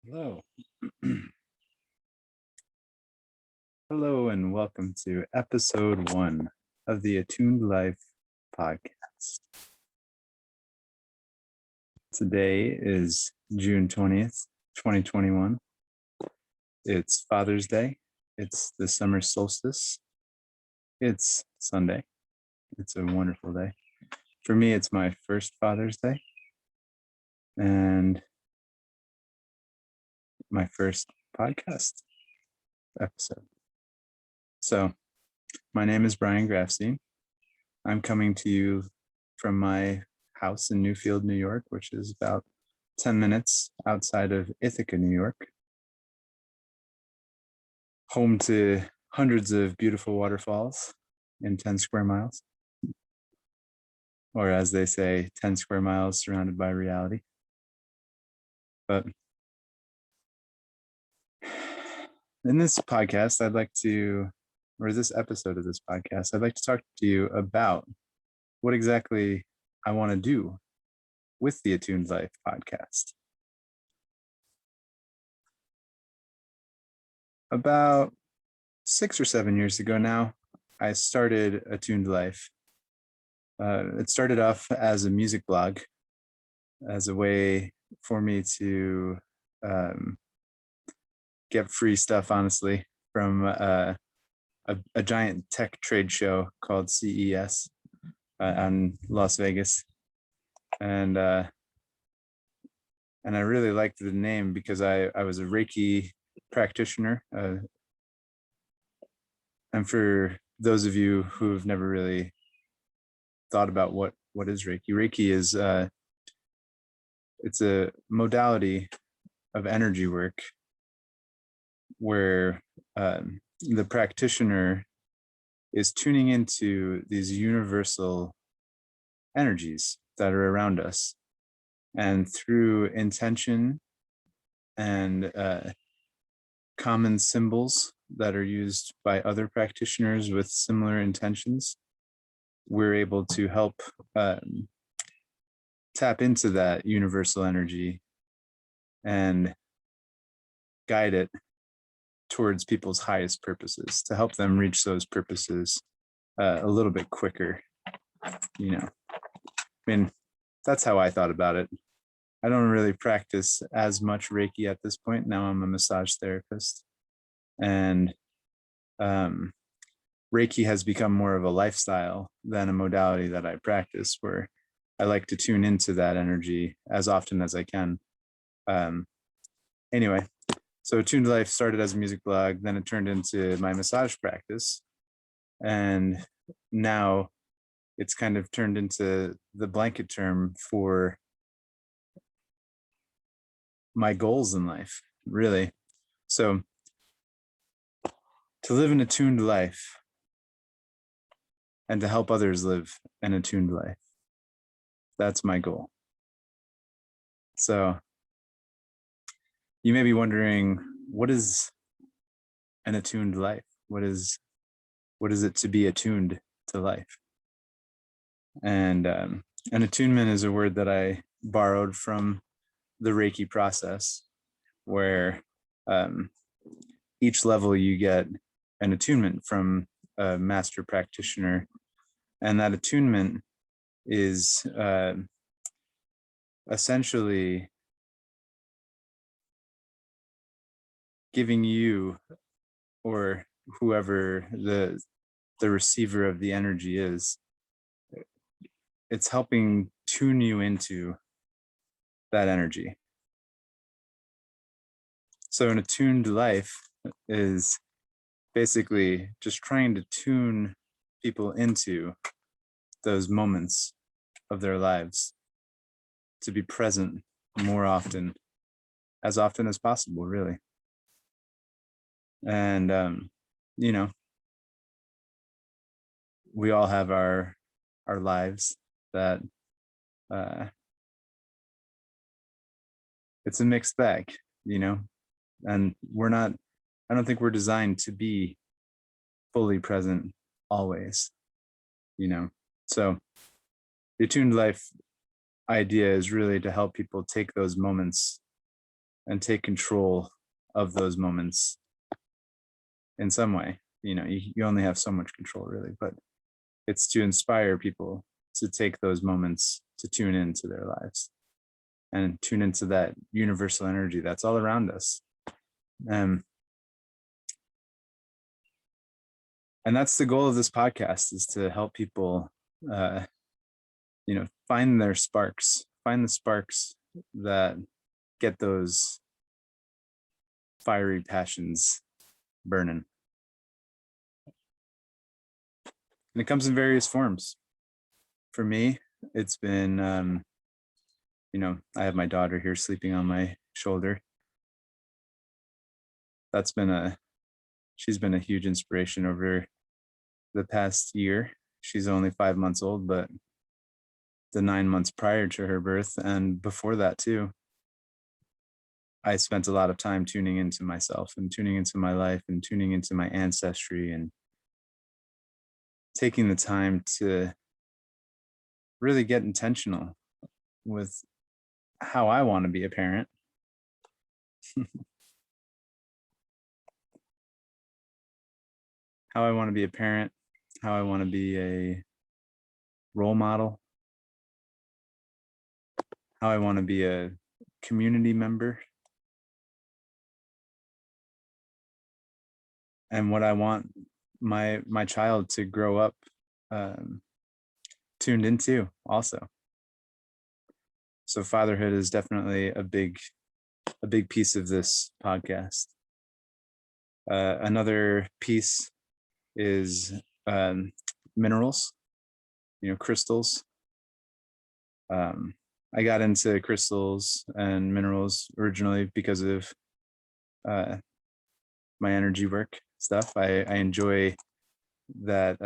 Hello. Hello, and welcome to episode 1 of the Attuned Life Podcast. Today is June 20th, 2021. It's Father's Day. It's the summer solstice. It's Sunday. It's a wonderful day. For me, it's my first Father's Day and my first podcast episode. So, my name is Brian Grafstein. I'm coming to you from my house in Newfield, New York, which is about 10 minutes outside of Ithaca, New York. Home to hundreds of beautiful waterfalls in 10 square miles. Or as they say, 10 square miles surrounded by reality. But in this podcast, this episode of this podcast, I'd like to talk to you about what exactly I want to do with the Attuned Life podcast. About 6 or 7 years ago now, I started Attuned Life. It started off as a music blog, as a way for me to get free stuff, honestly, from a giant tech trade show called CES in Las Vegas. And I really liked the name because I was a Reiki practitioner. And for those of you who've never really thought about what is Reiki is it's a modality of energy work where the practitioner is tuning into these universal energies that are around us, and through intention and common symbols that are used by other practitioners with similar intentions, we're able to help tap into that universal energy and guide it towards people's highest purposes, to help them reach those purposes a little bit quicker. That's how I thought about it. I don't really practice as much Reiki at this point. Now I'm a massage therapist, and Reiki has become more of a lifestyle than a modality that I practice, where I like to tune into that energy as often as I can. Anyway, so Attuned Life started as a music blog, then it turned into my massage practice, and now it's kind of turned into the blanket term for my goals in life, really. So to live an attuned life and to help others live an attuned life, that's my goal. So you may be wondering, what is an attuned life? What is it to be attuned to life? And an attunement is a word that I borrowed from the Reiki process, where each level you get an attunement from a master practitioner, and that attunement is essentially giving you, or whoever the receiver of the energy is, it's helping tune you into that energy. So an attuned life is basically just trying to tune people into those moments of their lives, to be present more often, as often as possible, really. And we all have our lives that it's a mixed bag, and I don't think we're designed to be fully present always, so the attuned life idea is really to help people take those moments and take control of those moments in some way. You only have so much control, really, but it's to inspire people to take those moments to tune into their lives and tune into that universal energy that's all around us. And that's the goal of this podcast, is to help people, find their sparks, find the sparks that get those fiery passions burning. And it comes in various forms. For me, it's been, I have my daughter here sleeping on my shoulder. She's been a huge inspiration over the past year. She's only 5 months old, but the 9 months prior to her birth and before that too, I spent a lot of time tuning into myself and tuning into my life and tuning into my ancestry and taking the time to really get intentional with how I want to be a parent. How I want to be a parent, how I want to be a role model, how I want to be a community member, and what I want my child to grow up tuned into also. So fatherhood is definitely a big piece of this podcast. Another piece is minerals, crystals. I got into crystals and minerals originally because of my energy work stuff. I enjoy that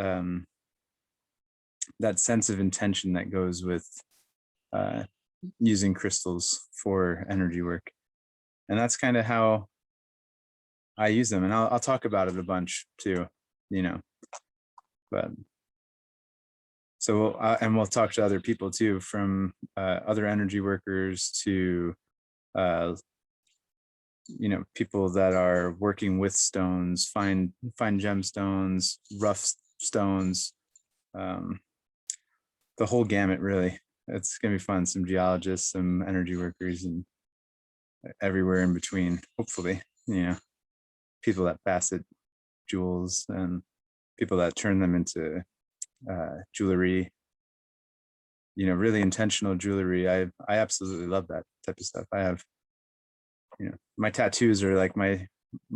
that sense of intention that goes with using crystals for energy work, and that's kind of how I use them. And I'll talk about it a bunch too, but so and we'll talk to other people too, from other energy workers to people that are working with stones, fine gemstones, rough stones, the whole gamut, really. It's gonna be fun. Some geologists, some energy workers, and everywhere in between, hopefully. People that facet jewels and people that turn them into jewelry, really intentional jewelry. I absolutely love that type of stuff. I have, my tattoos are like my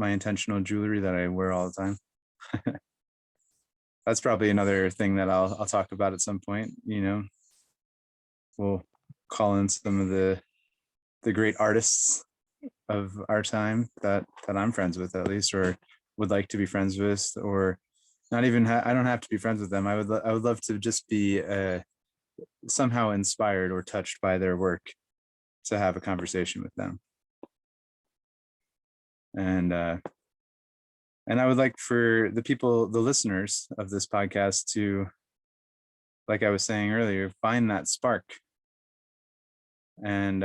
intentional jewelry that I wear all the time. That's probably another thing that I'll talk about at some point. We'll call in some of the great artists of our time that I'm friends with, at least, or would like to be friends with, or not even I don't have to be friends with them. I would love to just be somehow inspired or touched by their work, to have a conversation with them. And I would like for the listeners of this podcast, to, like I was saying earlier, find that spark and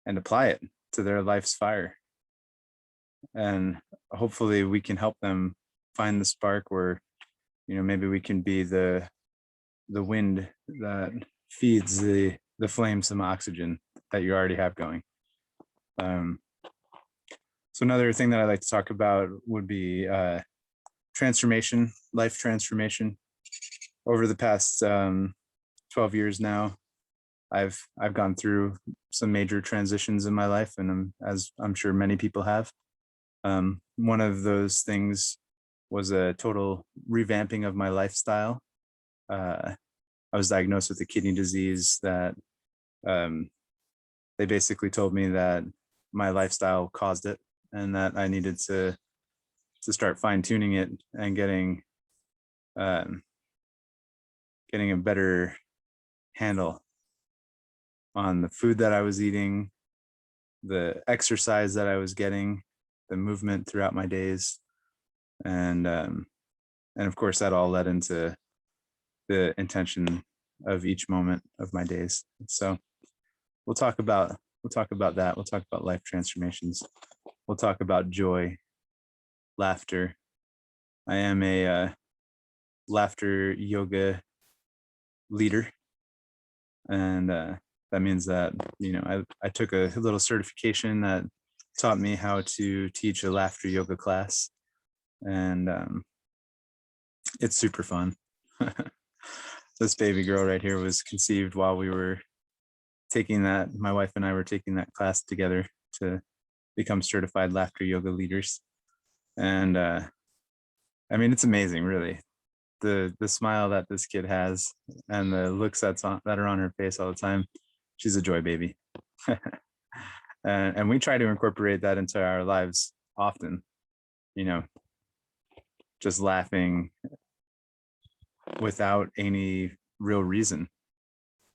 apply it to their life's fire. And hopefully we can help them find the spark, where, maybe we can be the wind that feeds the flame some oxygen that you already have going. So another thing that I'd like to talk about would be transformation, life transformation. Over the past 12 years now, I've gone through some major transitions in my life, and as I'm sure many people have. One of those things was a total revamping of my lifestyle. I was diagnosed with a kidney disease that they basically told me that my lifestyle caused it, and that I needed to start fine-tuning it and getting a better handle on the food that I was eating, the exercise that I was getting, the movement throughout my days, and of course that all led into the intention of each moment of my days. So we'll talk about that. We'll talk about life transformations. We'll talk about joy, laughter. I am a laughter yoga leader, and that means that I took a little certification that taught me how to teach a laughter yoga class, and it's super fun. This baby girl right here was conceived while we were taking that. My wife and I were taking that class together to become certified laughter yoga leaders, and I mean, it's amazing, really. The smile that this kid has and the looks that are on her face all the time. She's a joy baby. And we try to incorporate that into our lives often, just laughing without any real reason. And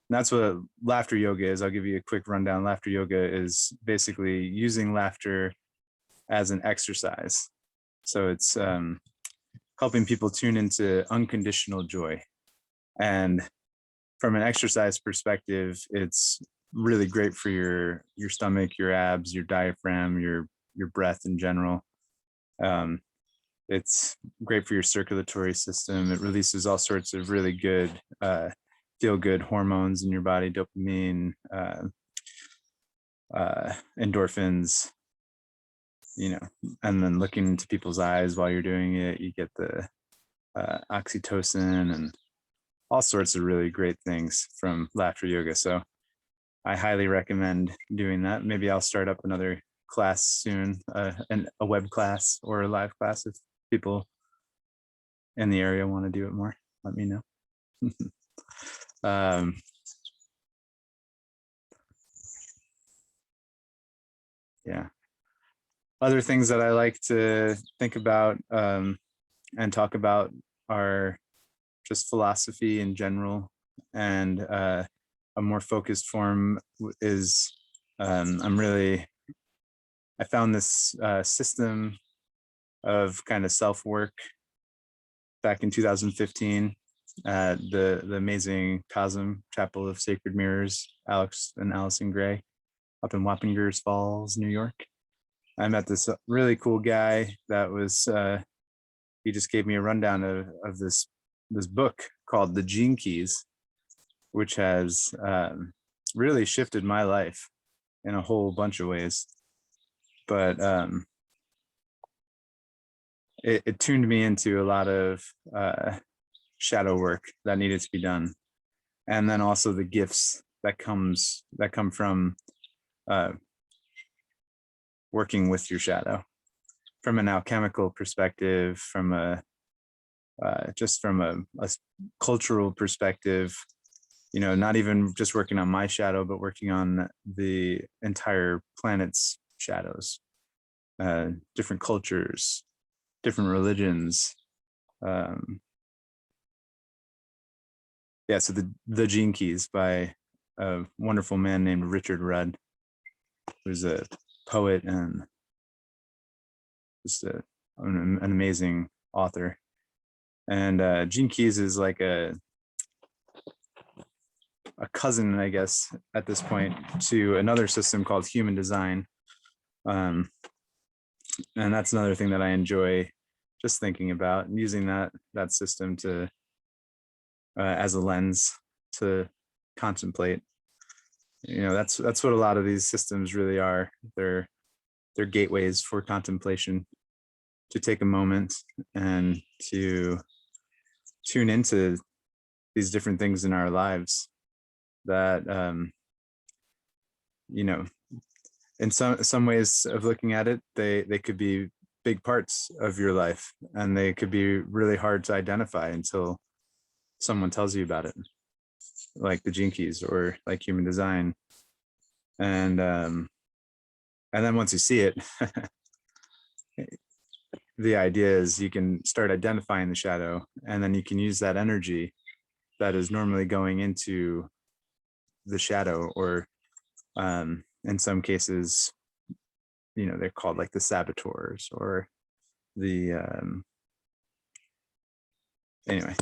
that's what laughter yoga is. I'll give you a quick rundown. Laughter yoga is basically using laughter as an exercise. So it's helping people tune into unconditional joy. And from an exercise perspective, it's really great for your stomach, your abs, your diaphragm, your breath in general. It's great for your circulatory system. It releases all sorts of really good feel-good hormones in your body, dopamine, endorphins, and then looking into people's eyes while you're doing it, you get the oxytocin and all sorts of really great things from laughter yoga. So I highly recommend doing that. Maybe I'll start up another class soon, a web class or a live class. If people in the area want to do it more, let me know. Yeah. Other things that I like to think about and talk about are just philosophy in general, and a more focused form is I found this system of kind of self-work back in 2015 at the amazing Cosm Chapel of Sacred Mirrors, Alex and Allison Gray, up in Wappingers Falls, New York. I met this really cool guy that was he just gave me a rundown of this book called The Gene Keys, which has really shifted my life in a whole bunch of ways. But it tuned me into a lot of shadow work that needed to be done, and then also the gifts that come from working with your shadow, from an alchemical perspective, from a cultural perspective, not even just working on my shadow, but working on the entire planet's shadows, different cultures, different religions. So the Gene Keys by a wonderful man named Richard Rudd, who's a poet and just an amazing author. And Gene Keys is like a cousin, I guess, at this point, to another system called human design. And that's another thing that I enjoy just thinking about, and using that system to as a lens to contemplate. That's what a lot of these systems really are. They're gateways for contemplation, to take a moment and to tune into these different things in our lives that in some ways of looking at it, they could be big parts of your life, and they could be really hard to identify until someone tells you about it, like the Gene Keys or like human design. And then once you see it, the idea is you can start identifying the shadow, and then you can use that energy that is normally going into the shadow, or in some cases, they're called like the saboteurs, or the anyway,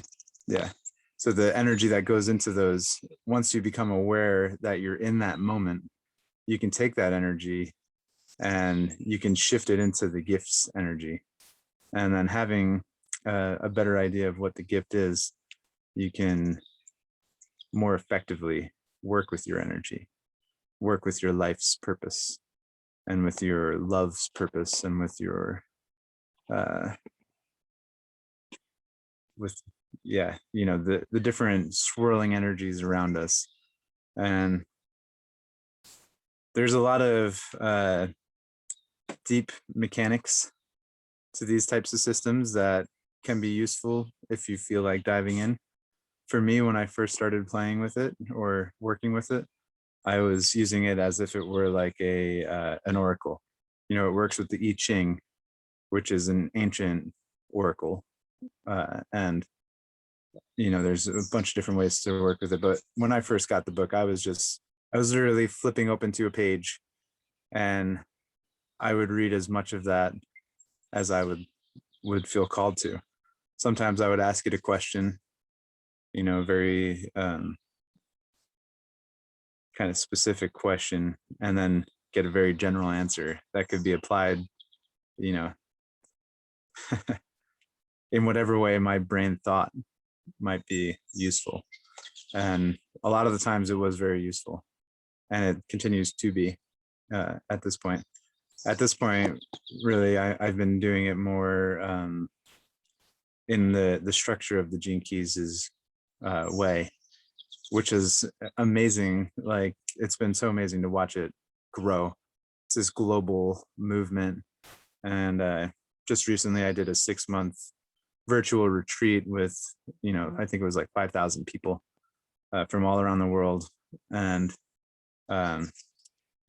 yeah. So the energy that goes into those, once you become aware that you're in that moment, you can take that energy and you can shift it into the gifts energy. And then having a better idea of what the gift is, you can more effectively work with your energy, work with your life's purpose, and with your love's purpose, and with your with the different swirling energies around us. And there's a lot of deep mechanics to these types of systems that can be useful if you feel like diving in. For me, when I first started playing with it or working with it, I was using it as if it were like an oracle. It works with the I Ching, which is an ancient oracle, and there's a bunch of different ways to work with it. But when I first got the book, I was literally flipping open to a page, and I would read as much of that as I would feel called to. Sometimes I would ask it a question, very kind of specific question, and then get a very general answer that could be applied, in whatever way my brain thought might be useful. And a lot of the times it was very useful, and it continues to be at this point. At this point, really, I've been doing it more in the structure of the Gene Keys' way, which is amazing. Like, it's been so amazing to watch it grow. It's this global movement. And just recently I did a 6-month virtual retreat with, I think it was like 5,000 people from all around the world. And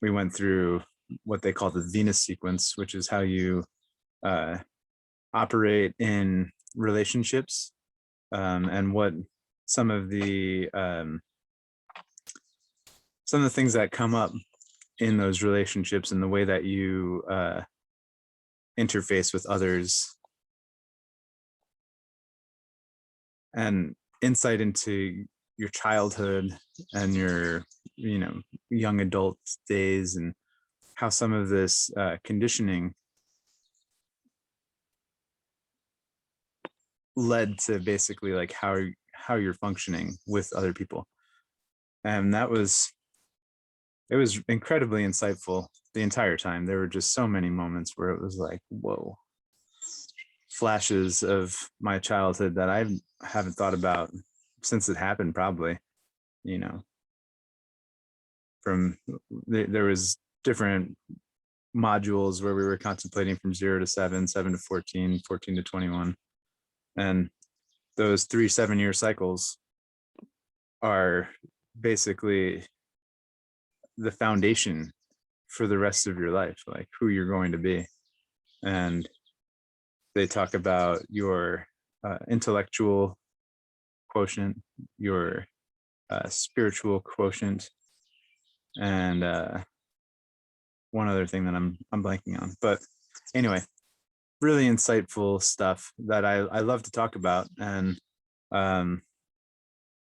we went through what they call the Venus sequence, which is how you operate in relationships, and what some of the things that come up in those relationships, and the way that you interface with others, and insight into your childhood and your young adult days, and how some of this conditioning led to basically like how you're functioning with other people. And it was incredibly insightful the entire time. There were just so many moments where it was like, whoa, flashes of my childhood that I haven't thought about since it happened, probably. There was different modules where we were contemplating from 0 to 7, 7 to 14, 14 to 21. And those 3 7-year cycles are basically the foundation for the rest of your life, like who you're going to be. And they talk about your intellectual quotient, your spiritual quotient, and one other thing that I'm blanking on. But anyway, really insightful stuff that I love to talk about. And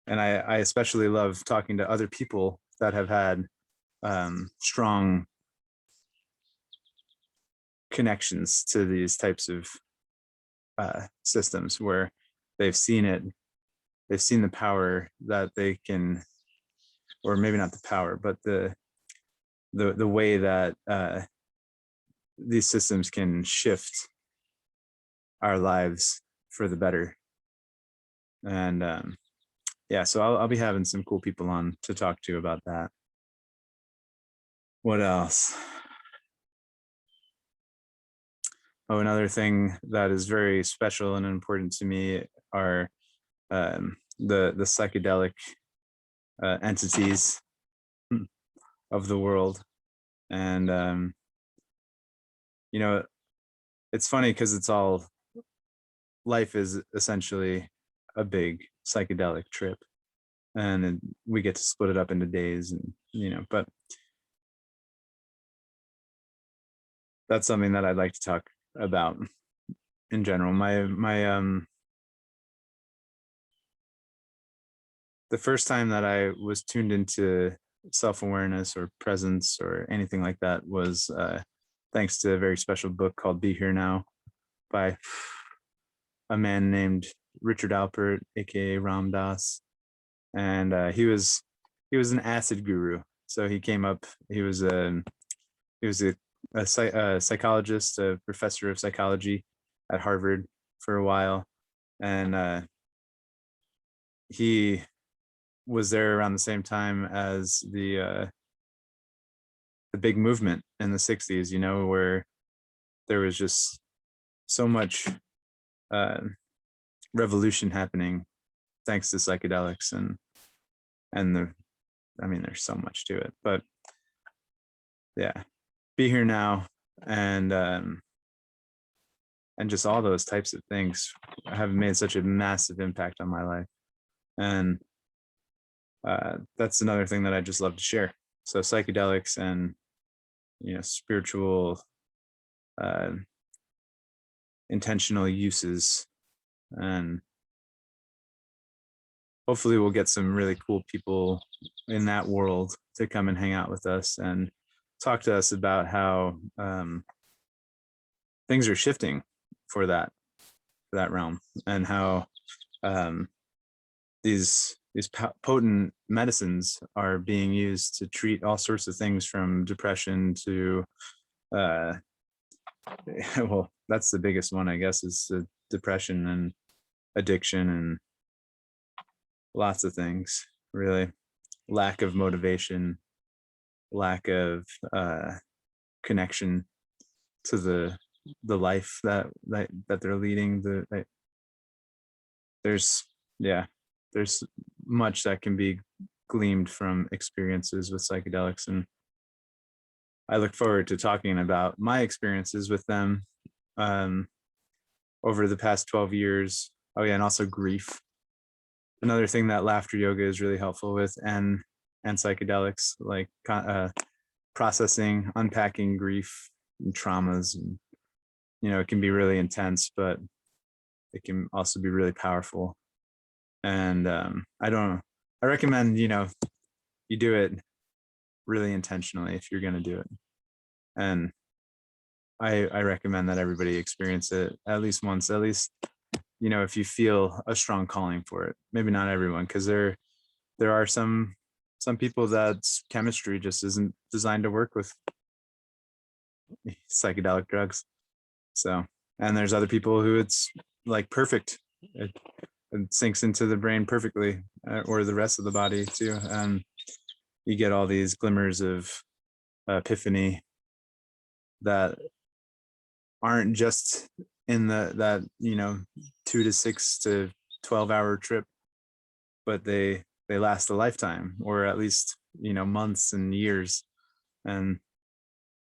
I especially love talking to other people that have had strong connections to these types of systems, where they've seen the power that they can, or maybe not the power, but the way that these systems can shift our lives for the better. And so I'll be having some cool people on to talk to about that. What else? Oh, another thing that is very special and important to me are the psychedelic entities of the world. And it's funny because life is essentially a big psychedelic trip, and we get to split it up into days, and but that's something that I'd like to talk about in general. My the first time that I was tuned into self-awareness or presence or anything like that was thanks to a very special book called Be Here Now by a man named Richard Alpert, aka Ram Dass. And he was an acid guru. So he came up, he was a psychologist, a professor of psychology at Harvard for a while. And he was there around the same time as the big movement in the 60s, you know, where there was just so much revolution happening thanks to psychedelics and there's so much to it, but yeah, Be Here Now and just all those types of things have made such a massive impact on my life. And that's another thing that I just love to share. So psychedelics and, you know, spiritual intentional uses, and hopefully we'll get some really cool people in that world to come and hang out with us and talk to us about how things are shifting for that realm, and how these potent medicines are being used to treat all sorts of things, from depression to well, that's the biggest one, I guess, is depression and addiction and lots of things, really. Lack of motivation, lack of connection to the life that they're leading. There's much that can be gleaned from experiences with psychedelics, and I look forward to talking about my experiences with them over the past 12 years. Oh yeah, and also grief. Another thing that laughter yoga is really helpful with, and psychedelics, like processing, unpacking grief and traumas. And, you know, it can be really intense, but it can also be really powerful. And I recommend, you know, you do it really intentionally if you're going to do it. And I recommend that everybody experience it at least once, at least, you know, if you feel a strong calling for it. Maybe not everyone, because there are some people that's chemistry just isn't designed to work with psychedelic drugs. So, and there's other people who it's like perfect. It sinks into the brain perfectly, or the rest of the body too. And you get all these glimmers of epiphany that aren't just in that, you know, 2 to 6 to 12-hour trip, but they last a lifetime, or at least, you know, months and years. And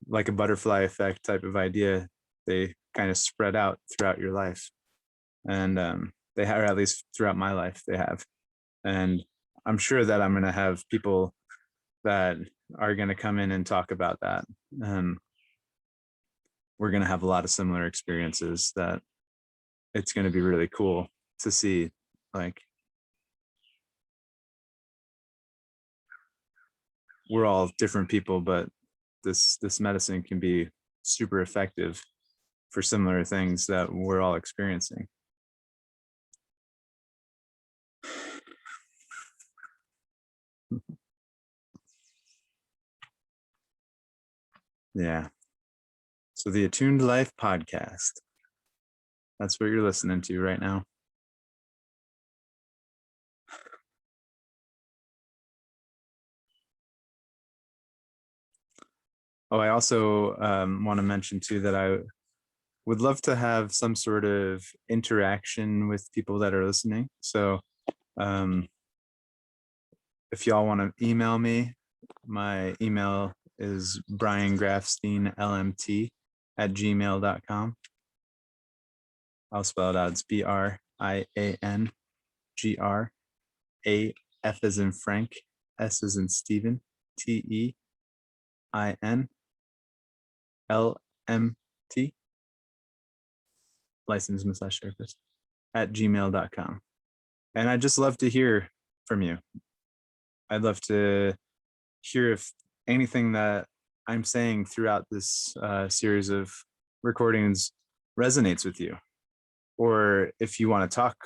like a butterfly effect type of idea, they kind of spread out throughout your life. And they have, or at least throughout my life, they have. And I'm sure that I'm going to have people that are going to come in and talk about that. And we're going to have a lot of similar experiences that it's going to be really cool to see. Like, we're all different people, but this medicine can be super effective for similar things that we're all experiencing. Yeah. So the Attuned Life Podcast, that's what you're listening to right now. Oh, I also want to mention too that I would love to have some sort of interaction with people that are listening. So if y'all want to email me, my email is Brian Grafstein LMT @gmail.com. I'll spell it out. It's BRIAN GRAF as in Frank, S as in Stephen, TEIN LMT, licensed massage therapist, @gmail.com. And I just love to hear from you. I'd love to hear if anything that I'm saying throughout this series of recordings resonates with you, or if you want to talk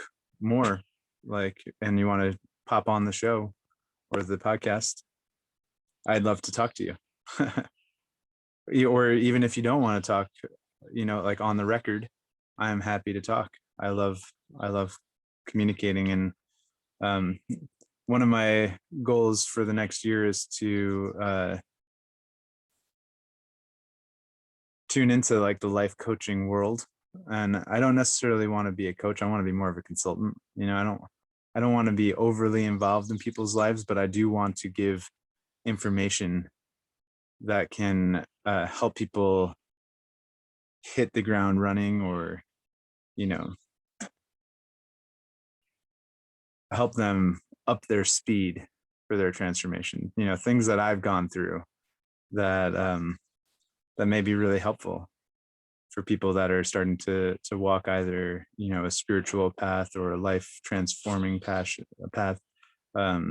more, and you want to pop on the show or the podcast, I'd love to talk to you. Or even if you don't want to talk, on the record, I'm happy to talk. I love communicating. And one of my goals for the next year is to tune into the life coaching world. And I don't necessarily want to be a coach. I want to be more of a consultant. I don't want to be overly involved in people's lives, but I do want to give information that can help people hit the ground running, or help them up their speed for their transformation. Things that I've gone through that that may be really helpful for people that are starting to walk either a spiritual path or a life transforming path, a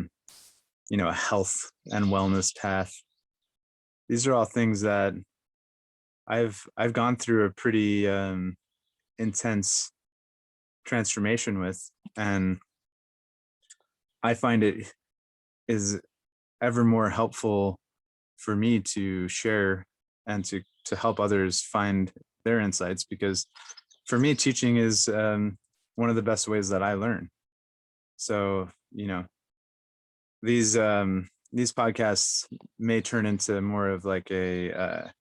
health and wellness path. These are all things that I've gone through a pretty intense transformation with, and I find it is ever more helpful for me to share and to help others find their insights, because for me, teaching is one of the best ways that I learn. So these podcasts may turn into more of like an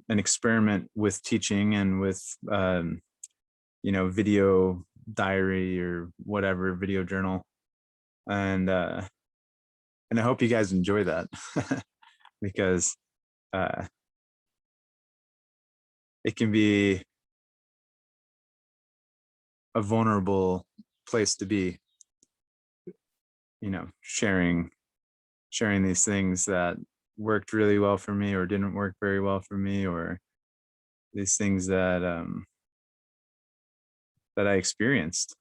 experiment with teaching and with video diary or whatever, video journal, and I hope you guys enjoy that because it can be a vulnerable place to be, sharing these things that worked really well for me or didn't work very well for me, or these things that that I experienced,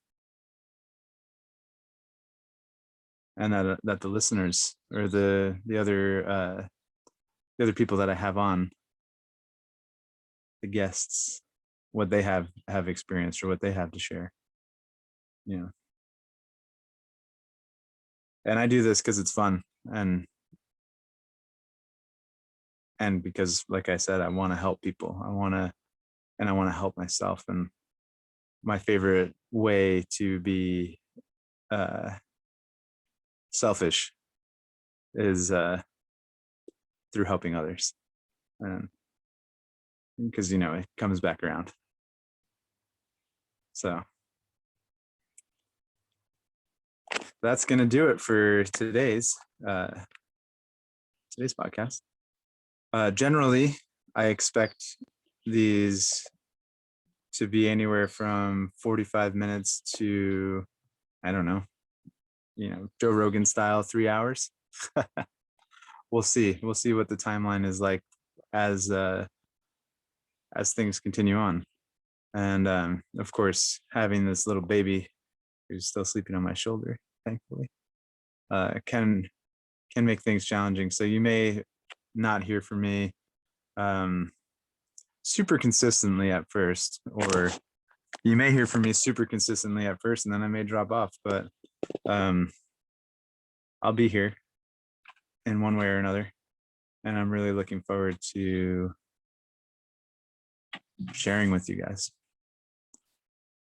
and that the listeners or the other people that I have on, the guests, what they have experienced or what they have to share. And I do this because it's fun, and because, like I said, I want to help people. I want to help myself. And my favorite way to be selfish is through helping others, and because it comes back around. So that's gonna do it for today's podcast. Generally, I expect these to be anywhere from 45 minutes to, I don't know, Joe Rogan style, 3 hours. We'll see what the timeline is like as things continue on. And of course, having this little baby who's still sleeping on my shoulder, thankfully, can make things challenging. So you may not hear from me super consistently at first, or you may hear from me super consistently at first, and then I may drop off. But I'll be here in one way or another, and I'm really looking forward to sharing with you guys,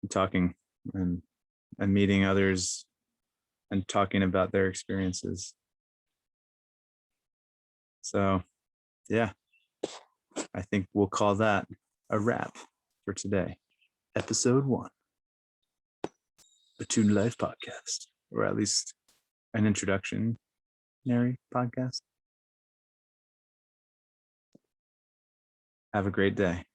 talking and meeting others and talking about their experiences. So yeah, I think we'll call that a wrap for today. Episode 1, Attuned Life Podcast, or at least an introductionary podcast. Have a great day.